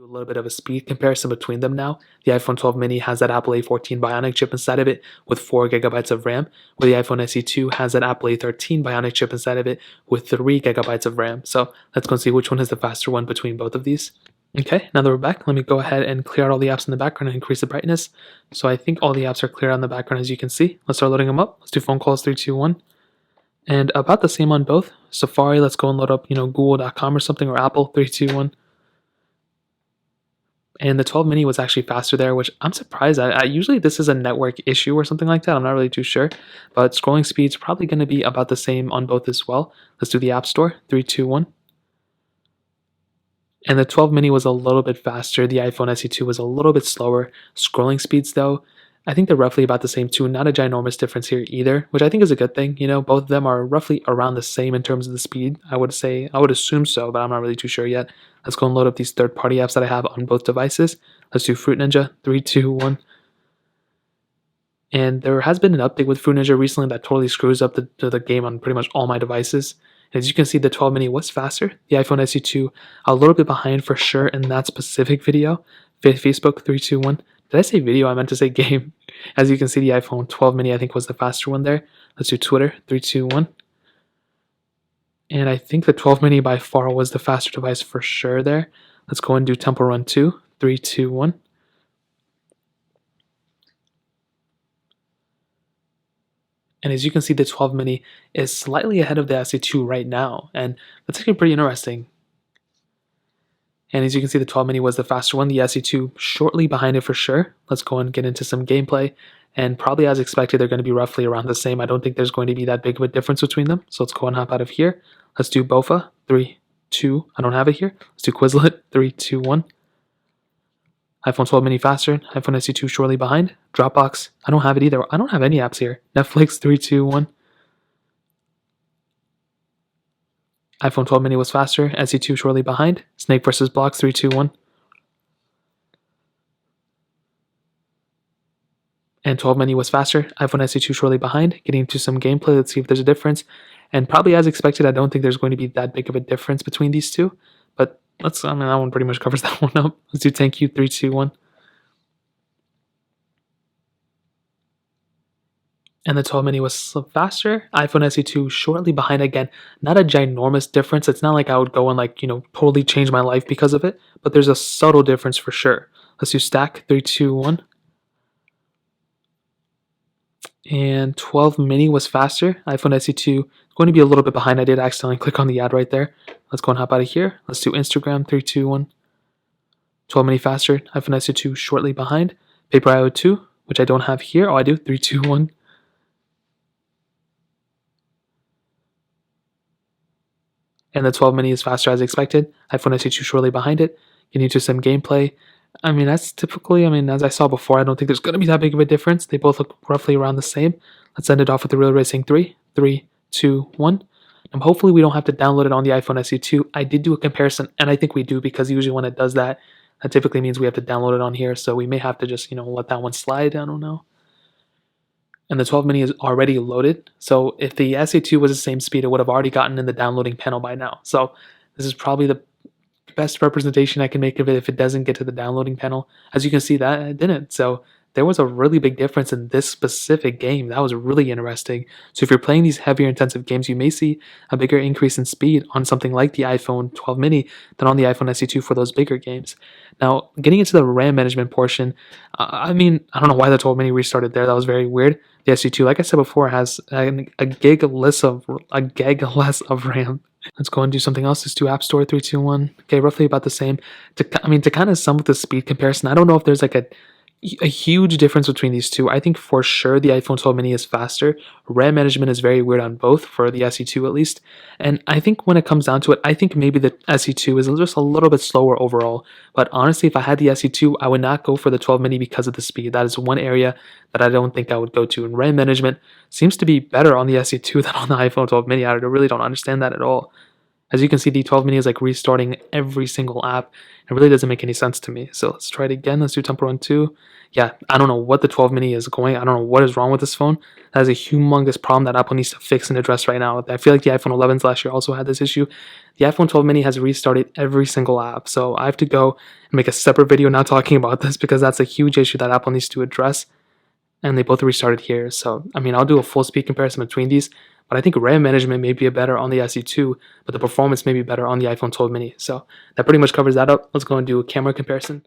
a little bit of a speed comparison between them now. The iPhone 12 mini has that Apple A14 Bionic chip inside of it with 4 gigabytes of RAM, where the iPhone SE2 has that Apple A13 Bionic chip inside of it with 3 gigabytes of RAM. So let's go and see which one is the faster one between both of these. Okay, now that we're back, let me go ahead and clear out all the apps in the background and increase the brightness. So I think all the apps are clear on the background, as you can see. Let's start loading them up. Let's do phone calls, 3, 2, 1. And about the same on both. Safari, let's go and load up, google.com or something, or Apple, 3, 2, 1. And the 12 mini was actually faster there, which I'm surprised. I usually this is a network issue or something like that. I'm not really too sure, but scrolling speed's probably going to be about the same on both as well. Let's do the App Store, 3, 2, 1. And the 12 mini was a little bit faster. The iPhone SE2 was a little bit slower. Scrolling speeds, though, I think they're roughly about the same too. Not a ginormous difference here either, which I think is a good thing. Both of them are roughly around the same in terms of the speed. I would assume so, but I'm not really too sure yet. Let's go and load up these third-party apps that I have on both devices. Let's do Fruit Ninja, 3, 2, 1. And there has been an update with Fruit Ninja recently that totally screws up the game on pretty much all my devices. As you can see, the 12 mini was faster. The iPhone SE2 a little bit behind for sure in that specific video. Facebook, 3, 2, 1. Did I say video? I meant to say game. As you can see, the iPhone 12 mini I think was the faster one there. Let's do Twitter, 3, 2, 1. And I think the 12 mini by far was the faster device for sure there. Let's go and do Temple Run 2, 3, 2, 1. And as you can see, the 12 mini is slightly ahead of the SE2 right now. And that's actually pretty interesting. And as you can see, the 12 mini was the faster one. The SE2 shortly behind it for sure. Let's go and get into some gameplay. And probably as expected, they're going to be roughly around the same. I don't think there's going to be that big of a difference between them. So let's go and hop out of here. Let's do Bofa, 3, 2. I don't have it here. Let's do Quizlet, 3, 2, 1. iPhone 12 mini faster. iPhone SE2 shortly behind. Dropbox, I don't have it either. I don't have any apps here. Netflix, 3, 2, 1. iPhone 12 mini was faster. SE2 shortly behind. Snake vs. Blocks, 3, 2, 1. And 12 mini was faster. iPhone SE2 shortly behind. Getting into some gameplay. Let's see if there's a difference. And probably as expected, I don't think there's going to be that big of a difference between these two. But that one pretty much covers that one up. Let's do Thank You, 3, 2, 1. And the 12 mini was faster. iPhone SE2 shortly behind again. Not a ginormous difference. It's not like I would go and totally change my life because of it, but there's a subtle difference for sure. Let's do Stack, 3, 2, 1. And 12 mini was faster. iPhone SE2 going to be a little bit behind. I did accidentally click on the ad right there. Let's go and hop out of here. Let's do Instagram, 3, 2, 1. 12 mini faster. iPhone SE2 shortly behind. Paper IO 2, which I don't have here. Oh, I do. 3, 2, 1. And the 12 mini is faster as expected. iPhone SE2 shortly behind it. Getting into some gameplay. That's typically, as I saw before, I don't think there's going to be that big of a difference. They both look roughly around the same. Let's end it off with the Real Racing 3, 3, 2, 1. And hopefully we don't have to download it on the iPhone SE2. I did do a comparison, and I think we do, because usually when it does that, that typically means we have to download it on here. So we may have to just, let that one slide. I don't know. And the 12 mini is already loaded. So if the SE2 was the same speed, it would have already gotten in the downloading panel by now. So this is probably the best representation I can make of it if it doesn't get to the downloading panel. As you can see, that it didn't. So there was a really big difference in this specific game. That was really interesting. So if you're playing these heavier intensive games, you may see a bigger increase in speed on something like the iPhone 12 mini than on the iPhone SE2 for those bigger games. Now, getting into the RAM management portion, I don't know why the 12 mini restarted there. That was very weird. The SE2, like I said before, has a gig less of RAM. Let's go and do something else. Let's do App Store, 3, 2, 1. Okay, roughly about the same. To kind of sum up the speed comparison, I don't know if there's a huge difference between these two. I think for sure the iPhone 12 mini is faster. RAM management is very weird on both, for the SE2 at least. And I think when it comes down to it, I think maybe the SE2 is just a little bit slower overall. But honestly, if I had the SE2, I would not go for the 12 mini because of the speed. That is one area that I don't think I would go to. And RAM management seems to be better on the SE2 than on the iPhone 12 mini. I really don't understand that at all. As you can see, the 12 mini is like restarting every single app. It really doesn't make any sense to me. So let's try it again. Let's do Temple Run 2. Yeah, I don't know what the 12 mini is going. I don't know what is wrong with this phone. That is a humongous problem that Apple needs to fix and address right now. I feel like the iPhone 11s last year also had this issue. The iPhone 12 mini has restarted every single app. So I have to go and make a separate video now talking about this because that's a huge issue that Apple needs to address. And they both restarted here. So, I mean, I'll do a full speed comparison between these, but I think RAM management may be better on the SE2, but the performance may be better on the iPhone 12 mini. So that pretty much covers that up. Let's go and do a camera comparison.